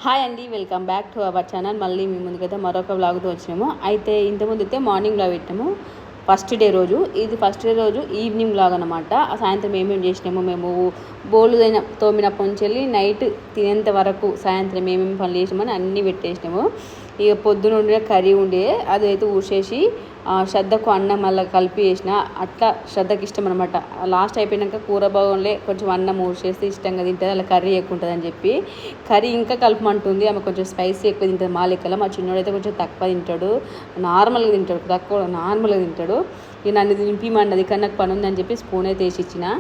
Hi అండి, welcome back to our channel. మళ్ళీ మీ ముందుకైతే మరొక వ్లాగ్తో వచ్చినాము. అయితే ఇంతకుముందు అయితే మార్నింగ్ వ్లాగ్ పెట్టాము, ఫస్ట్ డే రోజు. ఇది ఫస్ట్ డే రోజు ఈవినింగ్ వ్లాగ్ అనమాట. సాయంత్రం ఏమేమి చేసినాము, మేము బోలు తోమినప్పటి నుంచి వెళ్ళి నైట్ తినేంత వరకు సాయంత్రం ఏమేమి పనులు చేసినామని అన్నీ పెట్టేసినాము. ఇక పొద్దున ఉండే కర్రీ ఉండే అదైతే ఊసేసి శ్రద్ధకు అన్నం మళ్ళీ కలిపి వేసిన. అట్లా శ్రద్ధకి ఇష్టం అనమాట. లాస్ట్ అయిపోయాక కూర బాగుండే కొంచెం అన్నం ఊసేస్తే ఇష్టంగా తింటుంది, అలా కర్రీ ఎక్కువ ఉంటుంది అని చెప్పి కర్రీ ఇంకా కలపమంటుంది. ఆమె కొంచెం స్పైసీ ఎక్కువ తింటుంది మా లెక్కల. మా చిన్నోడు అయితే కొంచెం తక్కువ తింటాడు, నార్మల్గా తింటాడు, తక్కువ నార్మల్గా తింటాడు. ఇక నన్ను తినిపిమన్నది, కానీ నాకు పని ఉందని చెప్పి స్పూన్ అయితే వేసి ఇచ్చిన.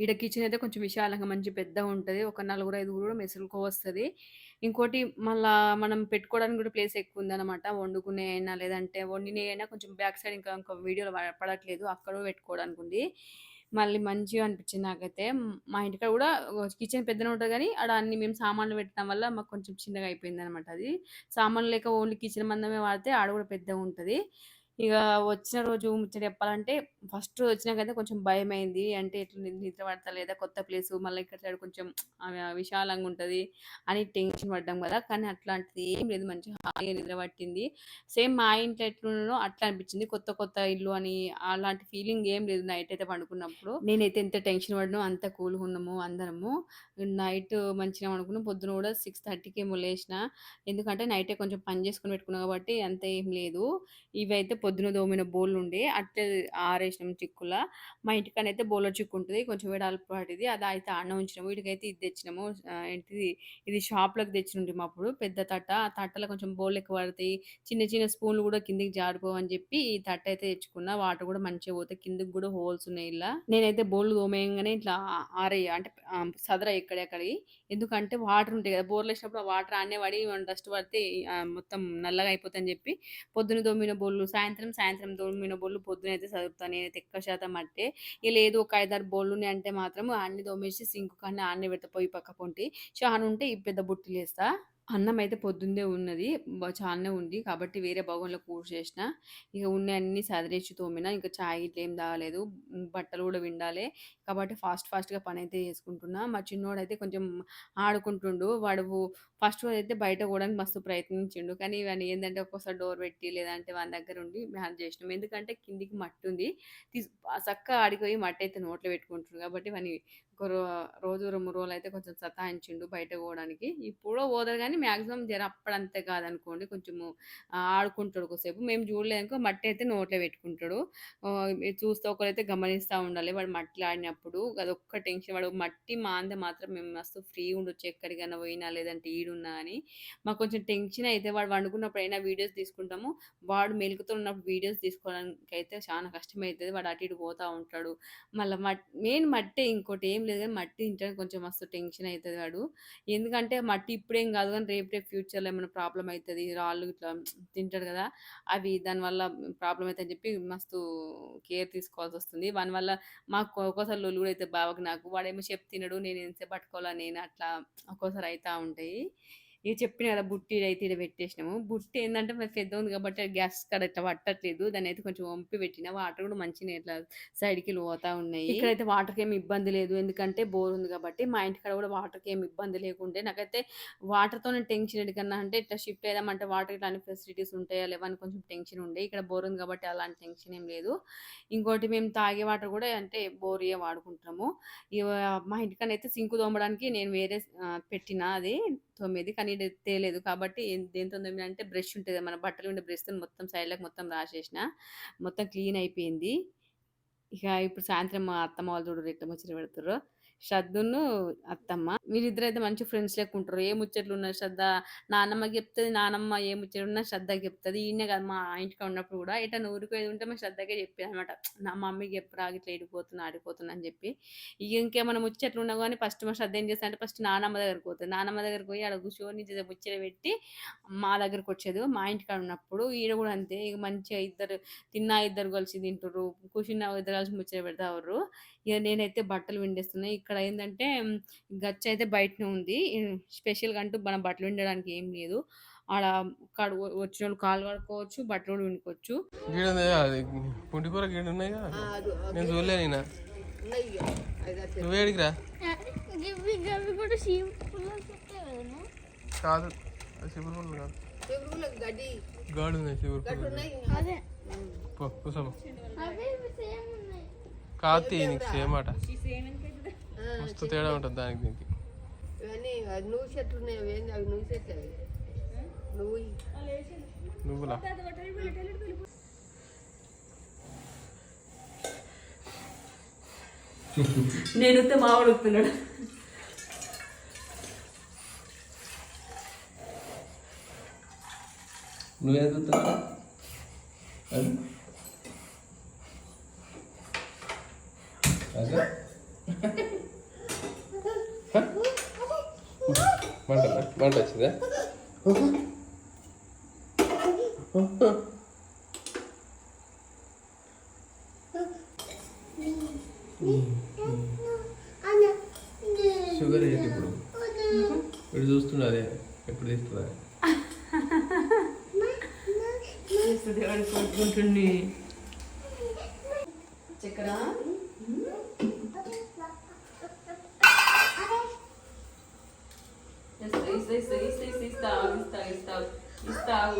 ఈడ కిచెన్ అయితే కొంచెం విశాలంగా మంచి పెద్దగా ఉంటుంది. ఒక 4-5 కూడా మెసులుకో వస్తుంది. ఇంకోటి మళ్ళా మనం పెట్టుకోవడానికి కూడా ప్లేస్ ఎక్కువ ఉందన్నమాట. వండుకునే అయినా లేదంటే వండినే అయినా కొంచెం బ్యాక్ సైడ్ ఇంకా వీడియోలో పడట్లేదు, అక్కడ పెట్టుకోవడానికి ఉంది. మళ్ళీ మంచిగా అనిపించింది నాకైతే. మా ఇంటికాడ కూడా కిచెన్ పెద్దనే ఉంటుంది, కానీ ఆడ అన్ని మేము సామాన్లు పెట్టడం వల్ల మాకు కొంచెం చిన్నగా అయిపోయింది అనమాట. అది సామాన్లు లేక ఓన్లీ కిచెన్ మందమే వాడితే ఆడ కూడా పెద్దగా ఉంటుంది. ఇక వచ్చిన రోజు ముచ్చట చెప్పాలంటే, ఫస్ట్ వచ్చినాకైతే కొంచెం భయమైంది. అంటే ఎట్లా నిద్ర పడతా లేదా, కొత్త ప్లేసు, మళ్ళీ ఇక్కడ సైడ్ కొంచెం విశాలంగా ఉంటుంది అని టెన్షన్ పడ్డాం కదా. కానీ అట్లాంటిది ఏం లేదు, మంచిగా హాయిగా నిద్ర పట్టింది. సేమ్ మా ఇంట్లో ఎట్లున్నానో అట్లా అనిపించింది. కొత్త కొత్త ఇల్లు అని అలాంటి ఫీలింగ్ ఏం లేదు నైట్ అయితే పండుకున్నప్పుడు. నేనైతే ఎంత టెన్షన్ పడినో అంత కూల్గా ఉన్నాము అందరము. నైట్ మంచిగా అనుకున్నాం. పొద్దున కూడా 6:30కి ఏమో లేచిన. ఎందుకంటే నైటే కొంచెం పని చేసుకుని పెట్టుకున్నాం కాబట్టి అంత ఏం లేదు. ఇవైతే పొద్దున తోమిన బోళ్ళుండే అట్లే ఆరేసినాం చిక్కులా. మా ఇంటికాడైతే బోల చిక్కు ఉంటుంది, కొంచెం వెడల్పాటిది. అది అయితే ఆడనే ఉంచినాము. వీటికైతే ఇది తెచ్చినాము, ఏంటిది, ఇది షాప్లోకి తెచ్చినుంటాము అప్పుడు. పెద్ద తట్ట, ఆ తట్టలో కొంచెం బోళ్ళు ఎక్కువ పడతాయి, చిన్న చిన్న స్పూన్లు కూడా కిందికి జారిపోవని చెప్పి ఈ తట్ట అయితే తెచ్చుకున్నా. వాటర్ కూడా మంచిగా పోతాయి, కిందికి కూడా హోల్స్ ఉన్నాయి. ఇలా నేనైతే బోళ్ళు తోమేయంగానే ఇట్లా ఆరేయ అంటే సదర ఎక్కడెక్కడి, ఎందుకంటే వాటర్ ఉంటాయి కదా, బోర్లు వేసినప్పుడు ఆ వాటర్ ఆడనే పడి డస్ట్ పడితే మొత్తం నల్లగా అయిపోతాయని చెప్పి పొద్దున తోమిన బోళ్ళు సాయంత్రం, సాయంత్రం తోమిన బోళ్ళు పొద్దునైతే చదువుతాను. నేనైతే ఎక్కువ శాతం అంటే ఇక లేదు, ఒక 5-6 బోళ్ళు అంటే మాత్రం అన్ని తోమేసి సింక్ కానీ ఆడనే పెడతా, పోయి పక్క పొంటి చాను ఉంటే ఈ పెద్ద బుట్టలు వేస్తా. అన్నం అయితే పొద్దుందే ఉన్నది, చాలానే ఉంది కాబట్టి వేరే బగోన్లో కూర్చేసిన. ఇక ఉన్న అన్ని సదిరేసి తోమిన. ఇంకా చాయ్ ఇట్లా ఏం తాగలేదు, బట్టలు కూడా విండాలి కాబట్టి ఫాస్ట్గా పని అయితే చేసుకుంటున్నా. మా చిన్నోడైతే కొంచెం ఆడుకుంటుండు. వాడు ఫస్ట్ రోజు అయితే బయట పోవడానికి మస్తు ప్రయత్నించిండు, కానీ వాడిని ఏంటంటే ఒక్కోసారి డోర్ పెట్టి లేదంటే వాని దగ్గర ఉండి మేనేజ్ చేసినాం. ఎందుకంటే కిందికి మట్టి ఉంది, చక్కగా ఆడిపోయి మట్టి అయితే నోట్లో పెట్టుకుంటుండు కాబట్టి వాని ఒక రోజు 2-3 రోజులు అయితే కొంచెం సతాయించిండు బయట పోవడానికి. ఇప్పుడు పోతాడు కానీ మ్యాక్సిమం జర అప్పుడంతే కాదనుకోండి, కొంచెము ఆడుకుంటాడు కొద్దిసేపు. మేము చూడలేదనుకో మట్టి అయితే నోట్లో పెట్టుకుంటాడు. చూస్తే ఒకరైతే గమనిస్తూ ఉండాలి వాడు మట్టిలో ఆడినప్పుడు. అదొక్క టెన్షన్. వాడు మట్టి మాందే మాత్రం మేము మస్తు ఫ్రీ ఉండొచ్చు, ఎక్కడికైనా పోయినా లేదంటే ఈడున్నా అని. మాకు కొంచెం టెన్షన్ అయితే. వాడు వండుకున్నప్పుడు అయినా వీడియోస్ తీసుకుంటాము, వాడు మెలుకుతో ఉన్నప్పుడు వీడియోస్ తీసుకోవడానికి అయితే చాలా కష్టమవుతుంది. వాడు అటు ఇటు పోతూ ఉంటాడు. మళ్ళీ మెయిన్ మట్టే, ఇంకోటి ఏం లేదు కానీ మట్టి తింటే కొంచెం మస్తు టెన్షన్ అవుతుంది వాడు. ఎందుకంటే మట్టి ఇప్పుడేం కాదు కానీ రేపు ఫ్యూచర్లో ఏమైనా ప్రాబ్లం అవుతుంది, రాళ్ళు ఇట్లా తింటాడు కదా, అవి దానివల్ల ప్రాబ్లం అవుతుందని చెప్పి మస్తు కేర్ తీసుకోవాల్సి వస్తుంది. దానివల్ల మాకు ఒక్కోసారి లొల్లు కూడా అయితే బావకి నాకు. వాడేమో చెప్పు తినడు, నేను ఎంతసేపు పట్టుకోవాలా, నేను అట్లా ఒక్కోసారి అవుతూ ఉంటాయి. ఇక చెప్పిన కదా బుట్టి అయితే ఇక్కడ పెట్టేసినాము. బుట్టి ఏంటంటే మరి పెద్ద ఉంది కాబట్టి గ్యాస్ కాడ ఇట్లా పట్టట్లేదు, దాన్ని అయితే కొంచెం వంపి పెట్టిన. వాటర్ కూడా మంచిగా ఇట్లా సైడ్కి పోతా ఉన్నాయి. ఇక్కడైతే వాటర్కి ఏమి ఇబ్బంది లేదు, ఎందుకంటే బోర్ ఉంది కాబట్టి. మా ఇంటికాడ కూడా వాటర్కి ఏమి ఇబ్బంది లేకుంటే. నాకైతే వాటర్తో టెన్షన్ ఎందుకన్నా అంటే, ఇట్లా షిఫ్ట్ అయ్యామంటే వాటర్ ఇట్లాంటి ఫెసిలిటీస్ ఉంటాయా లేవని కొంచెం టెన్షన్ ఉండే. ఇక్కడ బోర్ ఉంది కాబట్టి అలాంటి టెన్షన్ ఏం లేదు. ఇంకోటి మేము తాగే వాటర్ కూడా అంటే బోరియే వాడుకుంటాము. ఇక మా ఇంటికనైతే సింకు తోమడానికి నేను వేరే పెట్టిన అది 9, కానీ ఇది తేలేదు కాబట్టి దేంతో తోమిన అంటే బ్రష్ ఉంటుంది, మన బట్టలు ఉండే బ్రష్తో మొత్తం సైడ్లకు మొత్తం రాసేసిన, మొత్తం క్లీన్ అయిపోయింది. ఇక ఇప్పుడు సాయంత్రం మా అత్తమ్మ వాళ్ళు చూడు ఎట్లా ముచ్చట పెడుతుర్రో. శ్రద్ధను అత్తమ్మ వీళ్ళిద్దరైతే మంచి ఫ్రెండ్స్ లెక్క ఉంటారు. ఏ ముచ్చట్లు ఉన్నా శ్రద్ధ నానమ్మకి చెప్తుంది, నానమ్మ ఏ ముచ్చట్లు ఉన్నా శ్రద్ధకి చెప్తుంది. ఈయనే కాదు, మా ఇంటికి ఉన్నప్పుడు కూడా ఎటన్నా ఊరికి ఉంటే మా శ్రద్ధకే చెప్పేది అనమాట. నా మమ్మీకి చెప్పరా ఇట్లా ఆడిపోతున్నా అని చెప్పి. ఇక ఇంకేమైనా ముచ్చట్లు ఉన్నా కానీ ఫస్ట్ మా శ్రద్ధ ఏం చేస్తా అంటే ఫస్ట్ నానమ్మ దగ్గరికి పోతుంది. నానమ్మ దగ్గరికి పోయి ఆడ కూర్చొని ముచ్చట పెట్టి మా దగ్గరకు వచ్చేది. మా ఇంటికాడ ఉన్నప్పుడు ఈడ కూడా అంతే. ఇక మంచిగా ఇద్దరు కలిసి తింటారు, కూర్చున్న ఇద్దరు కలిసి ముచ్చట పెడతారు. ఇక నేనైతే బట్టలు విండేస్తున్నాయి. ఇక్కడ ఏంటంటే గచ్చ అయితే బయటనే ఉంది, స్పెషల్గా అంటూ మన బట్టలు విండడానికి ఏం లేదు. ఆడ వచ్చిన వాళ్ళు కాలు కడుక్కోవచ్చు, బట్టలు కూడా వినుకోవచ్చు. పుంటికూర గిన్నె ఉన్నాయి కదా, నేను చూడలే. నేను నువ్వేడికిరా కాదు శివుడు కాదు గాడు ఉన్నాయి శివుడు కూసమ్మ కాదు నీకు సేమ్ అట మస్తు తేడా ఉంటుంది దానికి దీనికి నువ్వు చెట్లు ఉన్నాయి అవి నువ్వు చెట్లు నువ్వులా నేను మావాడు వస్తున్నాడు. నువ్వేం చూస్తున్నావు మంట వచ్చిందా షుగర్ ఏంటి ఇప్పుడు ఇప్పుడు చూస్తున్నదే ఎప్పుడు తీస్తుందా కొట్టుకుంటుంది చక్కెర ఇస్తావు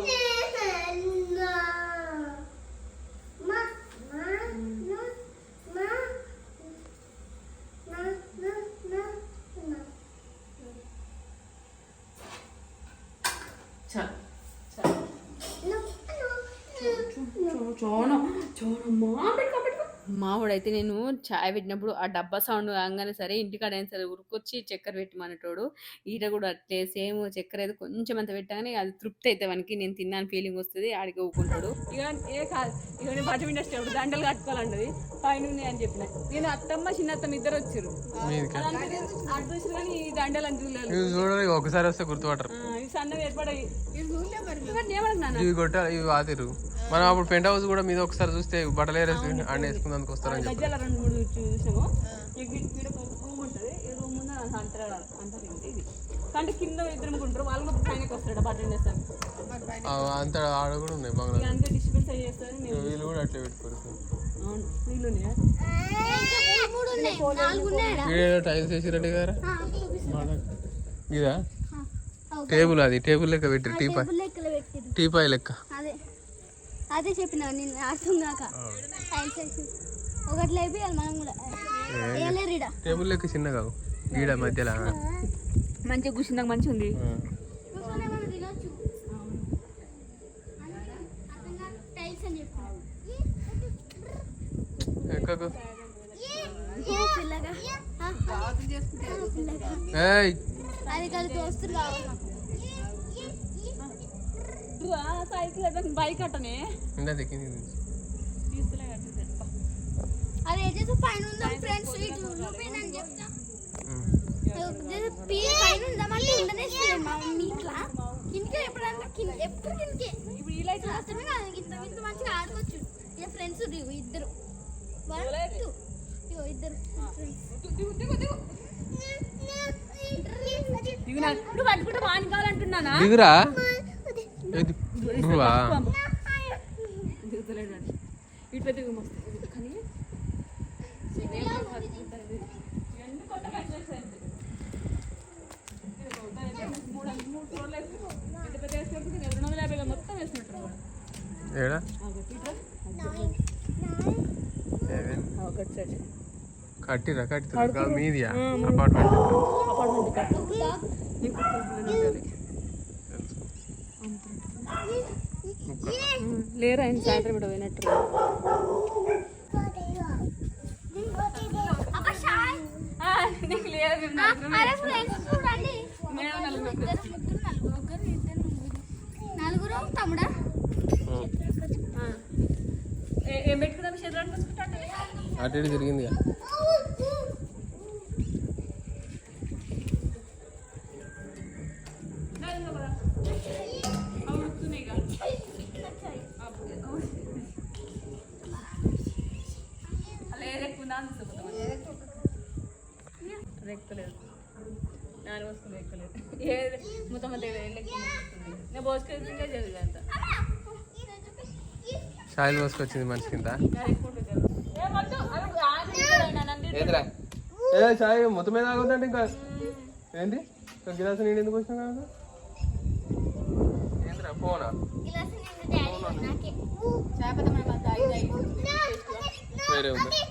మావాడైతే నేను చాయ్ పెట్టినప్పుడు ఆ డబ్బా సౌండ్ కాగానే సరే ఇంటికాడైనా సరే ఉరుకొచ్చి చక్కెర పెట్టమనేటోడు. ఈట కూడా అట్లే సేమ్ చక్కెర అయితే కొంచెం అంత పెట్టగానే అది తృప్తి అయితే వానికి నేను తిన్నాను ఫీలింగ్ వస్తుంది. ఆడికి ఊకుంటాడు. ఇక ఏ కాదు ఇక నేను బట్టం ఇండస్ట్రీ దండలు కట్టుకోవాలన్నది పైన అని చెప్పిన నేను అత్తమ్మ చిన్నత్తమ్మ ఇద్దరు వచ్చారు అటు చూసి కానీ ఈ దండలు అని చూడలేదు. ఒకసారి వస్తే గుర్తుపట్టరు ఇవి సన్నగా ఏర్పడాయి. ఇవి కొట్ట ఇవి వాతిరు మనం అప్పుడు పెంట్ హౌస్ కూడా మీద ఒకసారి చూస్తే బట్టలు ఆడ వేసుకుందానికి వస్తారని చెప్పి 2-3 చూసాము. రూమ్ ఉంటుంది ఈ రూమ్ ముందు అంటారు ఇది కంటే కింద ఇద్దరు ఉంటారు వాళ్ళు కూడా పైనకి వస్తాడు బట్టలు వేస్తారు అంత ఆడ కూడా ఉన్నాయి బంగ్లా అంతే డిస్టర్బెన్స్ అయ్యి చేస్తారు. వీళ్ళు కూడా అట్లే పెట్టుకోరు. అవును వీళ్ళు టైల్స్ వేసిరండి కదా ఇదా టేబుల్ అది టేబుల్ లెక్క పెట్టి టీపాయ్ లెక్క అదే చెప్పినా నేను అర్థం కాక ఒకటి లేపియాలి మనం కూడా టేబుల్ లెక్క చిన్నగా గీడ మధ్యలో మంచిగా కూర్చుందాక మంచిగా ఉంది. ఎక్కకు అది కలిసి దోస్తులు కావాలి సైకిల్ బైక్ అట్టనే అది అయితే పైన ఉందాం ఫ్రెండ్స్ చూపిందని చెప్తా పైన ఉందామంటే ఉండనేస్తలేదు మా మమ్మీ ఇట్లా కిందికి ఎప్పుడన్నా ఎప్పుడు కిందికి ఇప్పుడు ఈ లైట్ వస్తమే కాదు ఇంత మంచిగా ఆడుకోవచ్చు ఇక ఫ్రెండ్స్ ఇద్దరు ఇద్దరు పట్టుకుంటే వాని కావాలంటున్నానా దిగురా ఇటు పెద్ద మస్తు కానీ మొత్తం వేసినట్టు కట్టిరా కట్టి మీదియా అపార్ట్మెంట్ లేరా ఆయన సాయంత్రం ఇక్కడ పోయినట్టు నీకు లేదు నలుగురు తమ్ముడా ఏం పెట్టుకుందాం శరీరాన్ని అటు ఇటు తిరిగింది రెక్కలేదు నాలుగు వస్తుంది రెక్కలేదు ఏది మొత్తం నేను పోసుకెళ్తుంటే చదివే అంత సాయిల్ పోసుకొచ్చింది మనిషి కింద ఏ చాయ్ మొత్తం మీద ఆగుతుందంటే ఇంకా ఏంటి ఇంకా గిలాసు నేను ఎందుకు వచ్చినా కాదు ఏంద్రా ఫోనా గిలాస్ నిండు డాడీ నాకే వేరే ఉంది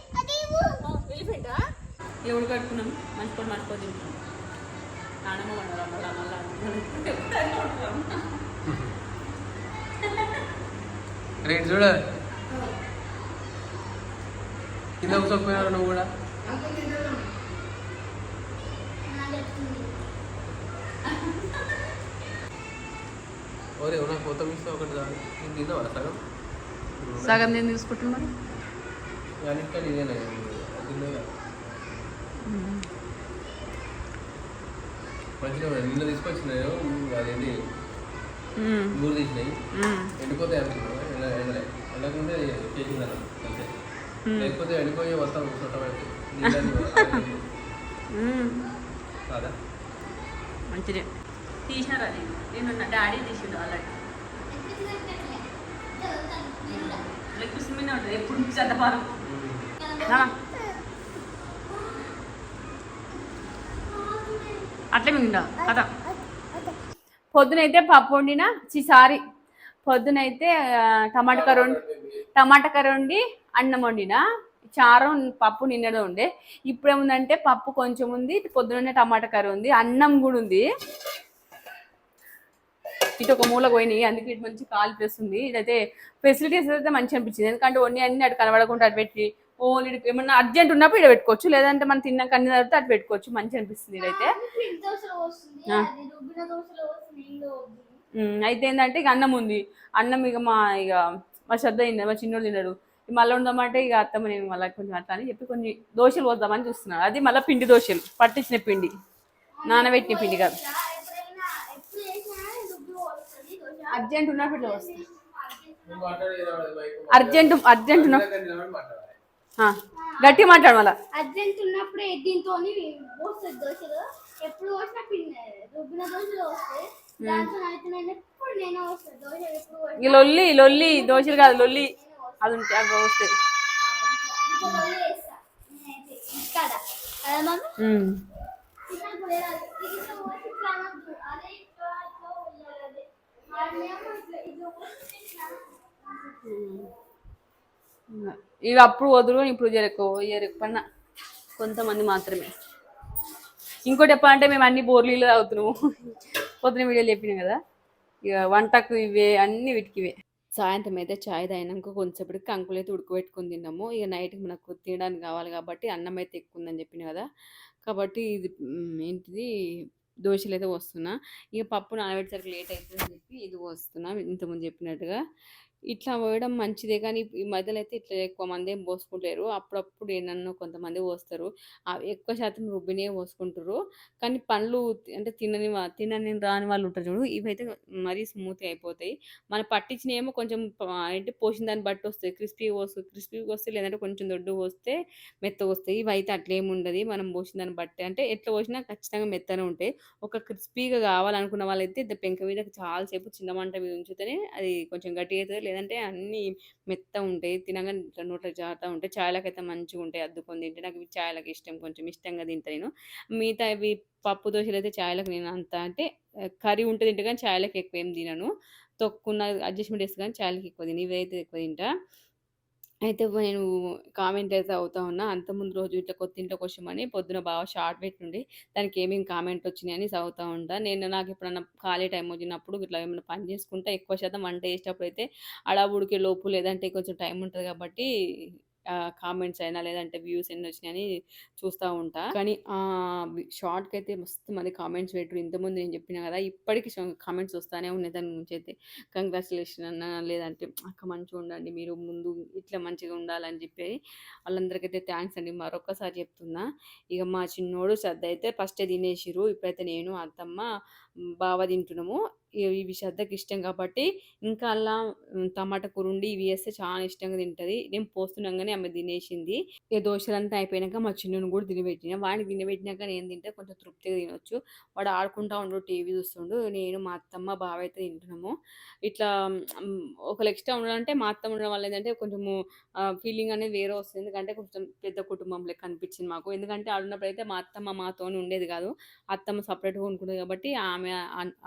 ఎవడు కట్టుకున్నాం మంచిపోయి మర్చిపోయి తింటున్నాం నానమ్మ వండరా మళ్ళా రేట్ చూడ కింద కూర్చోకపోయినారు నువ్వు కూడా ఓరే నాకు కొత్త మిస్ ఒకటి చాలు నేను తిన్నావా సగం సగం నేను తీసుకుంటున్నాను అన్నిటికీ ఇదేనా తిన్నా మంచిగా నిన్న తీసుకొచ్చినాయి అదేంటి ఊరు తీసినాయి ఎండిపోతాయి అనుకున్నాను ఎండకుంటే చేసిందన్న అంతే లేకపోతే ఎండిపోయి వస్తాం చుట్టబెట్టి కాదా మంచిదే తీసినారా నేను డాడీ తీసిండు ఆల్రెడీ లెక్క మీద ఉంటుంది ఎప్పుడు చదవారు అట్లే మిందా కదా పొద్దునైతే పప్పు వండిన సారీ పొద్దునైతే టమాటా కర్రీ వండి అన్నం వండిన చారు పప్పు నిన్నదే ఉండే ఇప్పుడు ఏముందంటే పప్పు కొంచెం ఉంది పొద్దున్నే టమాటా కర్రీ ఉంది అన్నం కూడా ఉంది ఇటు ఒక మూల పోయినాయి అందుకే ఇటు మంచి కాలు ప్లేస్తుంది ఇదైతే ఫెసిలిటీస్ అయితే మంచి అనిపించింది ఎందుకంటే అన్ని అటు కనబడకుండా అటు పెట్టి ఓన్లీ ఏమన్నా అర్జెంట్ ఉన్నప్పుడు ఇక్కడ పెట్టుకోవచ్చు లేదంటే మనం తిన్నాక అన్ని తర్వాత అటు పెట్టుకోవచ్చు మంచి అనిపిస్తుంది ఇదైతే అయితే ఏంటంటే ఇక అన్నం ఉంది అన్నం ఇక మా శ్రద్ధ అయింది మా చిన్నోడు తిన్నాడు మళ్ళీ ఉందామంటే ఇక అత్తమ్మ నేను మళ్ళీ కొంచెం అట్లా అని చెప్పి కొన్ని దోశలు పోద్దామని చూస్తున్నాను అది మళ్ళీ పిండి దోశలు పట్టించిన పిండి నానబెట్టిన పిండి కాదు అర్జెంట్ ఉన్నప్పుడు ఇట్లా వస్తుంది అర్జెంట్ ఉన్నప్పుడు గట్టి మాట్లాడు మళ్ళా అర్జెంట్ ఉన్నప్పుడు దీంతో పోస్తుంది దోశలు ఎప్పుడు పోసినా రుబ్బిన దోశలు వస్తాయి దాంతో ఎప్పుడు నేను వస్తాను దోశలు ఎప్పుడు లొల్లి దోశలు కాదు లొల్లి అది ఉంటే అవి వస్తాయి ఇవి అప్పుడు వదులు ఇప్పుడు ఎక్కువ కొంతమంది మాత్రమే ఇంకోటి చెప్పాలంటే మేము అన్ని బోర్లీలు తాగుతున్నాము పొద్దున వీడియోలు చెప్పినాం కదా ఇక వంటకు ఇవే అన్ని వీటికి ఇవే సాయంత్రం అయితే చాయ్ తాగినాక కొంచెంసేపటికి కంకులు అయితే ఉడకబెట్టుకుని తిన్నాము ఇక నైట్కి మనకు తినడానికి కావాలి కాబట్టి అన్నం అయితే ఎక్కువ ఉందని చెప్పిన కదా కాబట్టి ఇది ఏంటిది దోశలు అయితే వస్తున్నా ఇక పప్పు నానబెట్టేసరికి లేట్ అవుతుందని చెప్పి ఇది వస్తున్నా ఇంతకుముందు చెప్పినట్టుగా ఇట్లా పోయడం మంచిదే కానీ ఈ మధ్యలో అయితే ఇట్లా ఎక్కువ మంది ఏం పోసుకుంటారు అప్పుడప్పుడు ఏమన్నా కొంతమంది పోస్తారు ఎక్కువ శాతం రుబ్బినే పోసుకుంటారు కానీ పండ్లు అంటే తినని రాని వాళ్ళు ఉంటారు చూడు ఇవైతే మరీ స్మూత్గా అయిపోతాయి మనం పట్టించిన ఏమో కొంచెం అంటే పోసిన దాన్ని బట్టి వస్తాయి క్రిస్పీగా వస్తాయి లేదంటే కొంచెం దొడ్డు పోస్తే మెత్తగా వస్తాయి ఇవి అయితే అట్లేమి ఉండదు మనం పోసిన దాన్ని బట్టి అంటే ఎట్లా పోసినా ఖచ్చితంగా మెత్తనే ఉంటాయి ఒక క్రిస్పీగా కావాలనుకున్న వాళ్ళైతే పెంక మీద చాలాసేపు చిన్న మంట మీద ఉంచితేనే అది కొంచెం గట్టిగా అవుతుంది లేదంటే అన్నీ మెత్తగా ఉంటాయి తినగా ఇట్లా నోట్లో జారుతూ ఉంటాయి చాయలకైతే మంచిగా ఉంటాయి అద్దుకొని తింటే నాకు ఇవి చాయలకు ఇష్టం కొంచెం ఇష్టంగా తింటా నేను మిగతా ఇవి పప్పు దోశలు అయితే చాయలకు నేను అంత అంటే కర్రీ ఉంటుంది తింటే కానీ చాయలకు ఎక్కువ ఏం తినను తొక్కున్న అడ్జస్ట్మెంట్ చేస్తే కానీ చాయలకు ఎక్కువ తిని ఇవైతే ఎక్కువ తింటా అయితే నేను కామెంట్ అయితే అవుతా ఉన్నా అంతకుముందు రోజు ఇట్లా కొత్త ఇంట్లోకి వచ్చామని పొద్దున బాగా షార్ట్ పెట్టుండి దానికి ఏమేమి కామెంట్ వచ్చినాయని చదువుతూ ఉంటా నేను నాకు ఎప్పుడన్నా ఖాళీ టైం వచ్చినప్పుడు ఇట్లా ఏమైనా పని చేసుకుంటా ఎక్కువ శాతం వంట చేసేటప్పుడు అయితే అలా ఉడికే లోపు లేదంటే కొంచెం టైం ఉంటుంది కాబట్టి కామెంట్స్ అయినా లేదంటే వ్యూస్ ఎన్ని వచ్చినాయని చూస్తూ ఉంటా కానీ షార్ట్కి అయితే మస్తు మంది కామెంట్స్ పెట్టరు ఇంతకుముందు నేను చెప్పిన కదా ఇప్పటికీ కామెంట్స్ వస్తూనే ఉన్నాయి దాని గురించి అయితే కంగ్రాచులేషన్ అన్న లేదంటే అక్క మంచిగా ఉండండి మీరు ముందు ఇట్లా మంచిగా ఉండాలని చెప్పి వాళ్ళందరికైతే థ్యాంక్స్ అండి మరొకసారి చెప్తున్నా ఇక మా చిన్నోడు శ్రద్ధ అయితే ఫస్ట్ తినేసిరు ఇప్పుడైతే నేను అత్తమ్మ బావ తింటున్నాము ఇవి శ్రద్ధకి ఇష్టం కాబట్టి ఇంకా అలా టమాటా కూర ఉండి ఇవి వేస్తే చాలా ఇష్టంగా తింటది. నేను పోస్తుండగానే ఆమె తినేసింది. ఇక దోశలంతా అయిపోయినాక మా చిన్నుని కూడా తినబెట్టిన. వాడికి తినబెట్టినాక నేను తింటే కొంచెం తృప్తిగా తినొచ్చు. వాడు ఆడుకుంటా ఉండు, టీవీ చూస్తుండు. నేను, మా అత్తమ్మ, బావ అయితే తింటున్నాము. ఇట్లా ఒకళ్ళు ఎక్స్ట్రా ఉండాలంటే మా అత్తమ్మ ఉండడం వల్ల ఏంటంటే కొంచెము ఫీలింగ్ అనేది వేరే వస్తుంది. ఎందుకంటే కొంచెం పెద్ద కుటుంబం లెక్క అనిపించింది మాకు. ఎందుకంటే ఆడున్నప్పుడైతే మా అత్తమ్మ మాతోని ఉండేది కాదు. అత్తమ్మ సపరేట్‌గా వండుకునేది కాబట్టి ఆమె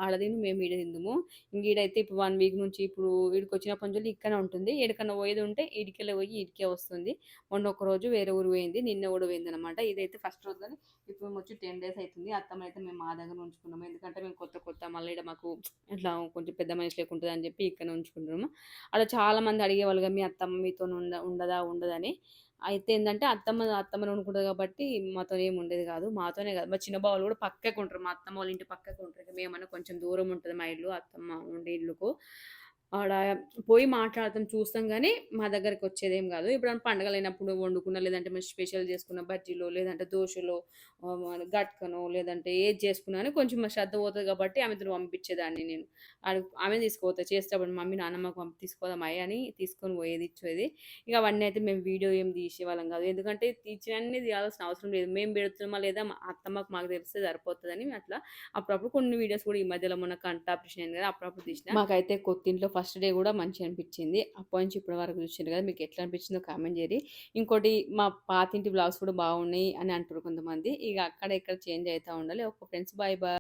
ఆడ తిను, మేము ఈడ తిందుము. ఇంక ఈడైతే ఇప్పుడు 1 వీక్ నుంచి ఇప్పుడు ఈడికొచ్చినప్పటి నుంచి ఇక్కడనే ఉంటుంది. ఏడికన్నా పోయేది ఉంటే ఈడికెళ్ళే పోయి ఈడికే వస్తుంది. మొన్న ఒకరోజు వేరే ఊరు పోయింది. నిన్న కూడా పోయిందనమాట. ఇదైతే ఫస్ట్ రోజు కానీ ఇప్పుడు మేము వచ్చి 10 డేస్ అవుతుంది. అత్తమ్మనైతే మేము మా దగ్గర ఉంచుకున్నాము. ఎందుకంటే మేము కొత్త మళ్ళీ ఈడ మాకు ఇట్లా కొంచెం పెద్ద మనిషి లెక్క ఉంటదని చెప్పి ఇక్కడనే ఉంచుకుంటున్నాము. అలా చాలామంది అడిగేవాళ్ళుగా మీ అత్తమ్మ మీతోని ఉండదా? ఉండదని. అయితే ఏందంటే అత్తమ్మనే వండుకుంటది కాబట్టి మాతోని ఏమి ఉండేది కాదు. మాతోనే కాదు మా చిన్న బావలు కూడా పక్కకే ఉంటారు. మా అత్తమ్మ వాళ్ళ ఇంటి పక్కకే ఉంటారు. ఇక మేమన్నా కొంచెం దూరం ఉంటది మా ఇల్లు అత్తమ్మ ఉండే ఇల్లుకు. ఆడ పోయి మాట్లాడతాం, చూస్తాం గానీ, మా దగ్గరకొచ్చేదేం గాదు. ఎప్పుడన్నా పండగలైనప్పుడు వండుకున్న, లేదంటే మేము స్పెషల్ చేసుకున్న బజ్జీలో, లేదంటే దోశలో, మన గట్కనో, లేదంటే ఏది చేసుకున్నా గానీ కొంచెం శ్రద్ధ పోతది గాబట్టి ఆమెతోని పంపించేదాన్ని నేను. ఆమె తీసుకుపోతది. చేసేటప్పుడు మమ్మీ, నాన్నమ్మకు తీసుకుపోదామాయే అని తీసుకొని పోయేది, ఇచ్చేది. ఇక అవన్నీ అయితే మేము వీడియో ఏం తీసేవాళ్ళం గాదు. ఎందుకంటే తీసినన్ని తీయాల్సిన అవసరం లేదు. మేము పెడుతున్నామా లేదా మా అత్తమ్మకు మాకు తెలిస్తే సరిపోతదని అట్లా అప్పుడప్పుడు కొన్ని వీడియోస్ కూడా ఈ మధ్యలో మొన్న కంటి ఆపరేషన్ అయింది కదా! అప్పుడప్పుడు తీసిన. మాకైతే కొత్తింట్లో ఫస్ట్ డే కూడా మంచిగా అనిపించింది. అప్పటి నుంచి ఇప్పటి వరకు చూసిండ్రు కదా! మీకు ఎట్లా అనిపించిందో కామెంట్ చేయండి. ఇంకోటి మా పాతింటి వ్లాగ్స్ కూడా బాగున్నాయి అని అంటారు కొంతమంది. ఇక అక్కడ ఇక్కడ చేంజ్ అవుతా ఉండాలి. Okay friends, bye bye.